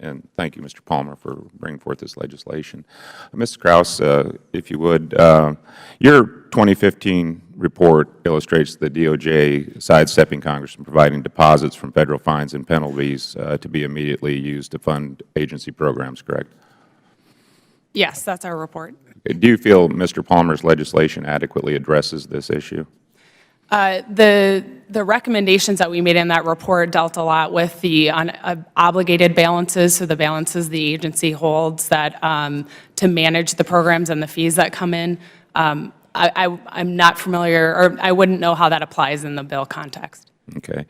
and thank you, Mr. Palmer, for bringing forth this legislation. Mr. Kraus, if you would, your 2015 report illustrates the DOJ sidestepping Congress and providing deposits from Federal fines and penalties to be immediately used to fund agency programs, correct? Yes, that's our report. Do you feel Mr. Palmer's legislation adequately addresses this issue? The recommendations that we made in that report dealt a lot with the obligated balances, so the balances the agency holds that to manage the programs and the fees that come in. I'm not familiar, or I wouldn't know how that applies in the bill context. Okay.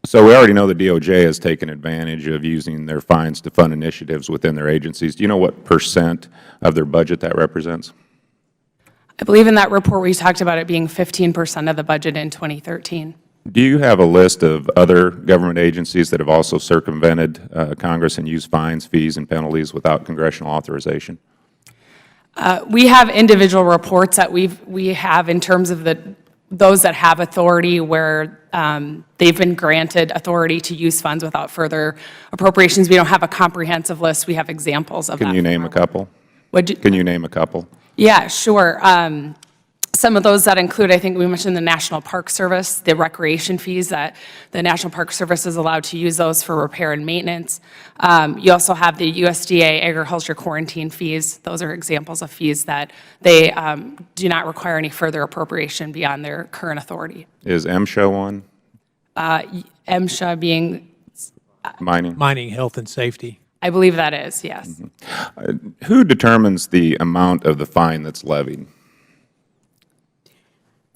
So we already know the DOJ has taken advantage of using their fines to fund initiatives within their agencies. Do you know what % of their budget that represents? I believe in that report we talked about it being 15% of the budget in 2013. Do you have a list of other government agencies that have also circumvented Congress and used fines, fees, and penalties without congressional authorization? We have individual reports that we have in terms of those that have authority where they've been granted authority to use funds without further appropriations. We don't have a comprehensive list. We have examples of that. Can you name a couple? Can you name a couple? Yeah, sure. Some of those that include, I think we mentioned the National Park Service, the recreation fees that the National Park Service is allowed to use those for repair and maintenance. You also have the USDA agriculture quarantine fees. Those are examples of fees that they do not require any further appropriation beyond their current authority. Is MSHA one? MSHA being? Mining. Mining, health, and safety. I believe that is, yes. Who determines the amount of the fine that's levied?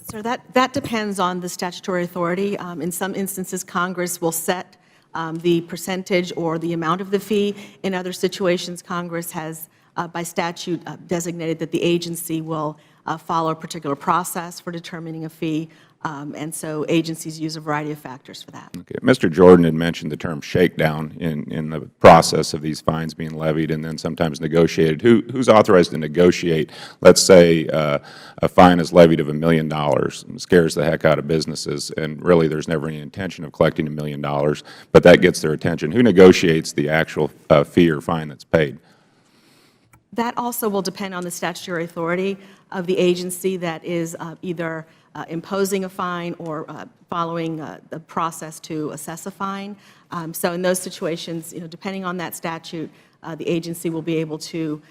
So that depends on the statutory authority. In some instances, Congress will set the percentage or the amount of the fee. In other situations, Congress has, by statute, designated that the agency will follow a particular process for determining a fee. And so agencies use a variety of factors for that. Okay. Mr. Jordan had mentioned the term shakedown in the process of these fines being levied and then sometimes negotiated. Who's authorized to negotiate? Let's say a fine is levied of $1 million and scares the heck out of businesses, and really there's never any intention of collecting $1 million, but that gets their attention. Who negotiates the actual fee or fine that's paid? That also will depend on the statutory authority of the agency that is either imposing a fine or following the process to assess a fine. So in those situations, depending on that statute, the agency will be able to,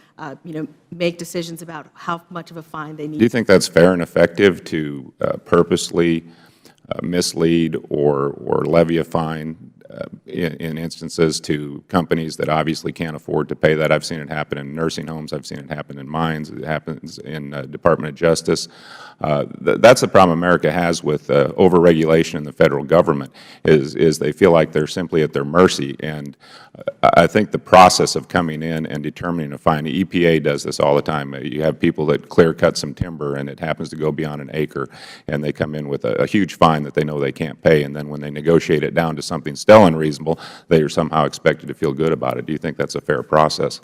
make decisions about how much of a fine they need. Do you think that's fair and effective to purposely mislead or levy a fine in instances to companies that obviously can't afford to pay that? I've seen it happen in nursing homes. I've seen it happen in mines. It happens in Department of Justice. That's the problem America has with overregulation in the Federal Government is they feel like they're simply at their mercy. And I think the process of coming in and determining a fine, the EPA does this all the time. You have people that clear cut some timber and it happens to go beyond an acre, and they come in with a huge fine that they know they can't pay, and then when they negotiate it down to something still unreasonable, they are somehow expected to feel good about it. Do you think that's a fair process?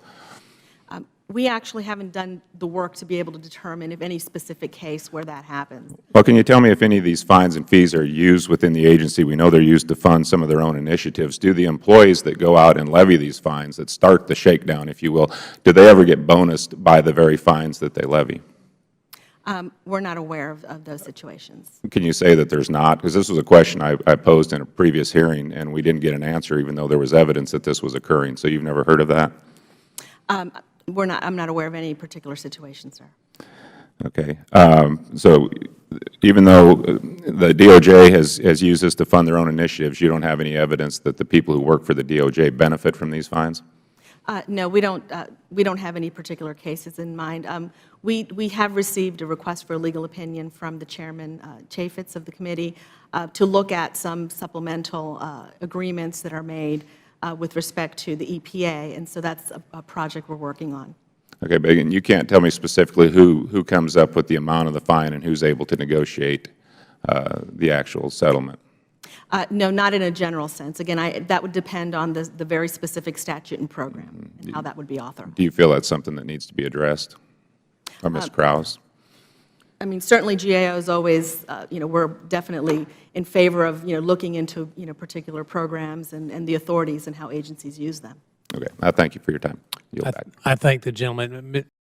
We actually haven't done the work to be able to determine if any specific case where that happens. Well, can you tell me if any of these fines and fees are used within the agency? We know they're used to fund some of their own initiatives. Do the employees that go out and levy these fines, that start the shakedown, if you will, do they ever get bonused by the very fines that they levy? We're not aware of those situations. Can you say that there's not? Because this was a question I posed in a previous hearing, and we didn't get an answer even though there was evidence that this was occurring. So you've never heard of that? I'm not aware of any particular situation, sir. Okay. So even though the DOJ has used this to fund their own initiatives, you don't have any evidence that the people who work for the DOJ benefit from these fines? No, we don't have any particular cases in mind. We have received a request for a legal opinion from the Chairman Chaffetz of the committee to look at some supplemental agreements that are made with respect to the EPA, and so that's a project we're working on. Okay, but again, you can't tell me specifically who comes up with the amount of the fine and who's able to negotiate the actual settlement? No, not in a general sense. Again, that would depend on the very specific statute and program, and how that would be authored. Do you feel that's something that needs to be addressed? Or Ms. Krause? I mean, certainly GAO is always, we're definitely in favor of, looking into, particular programs and the authorities and how agencies use them. Okay. I thank you for your time. Yield back. I thank the gentleman.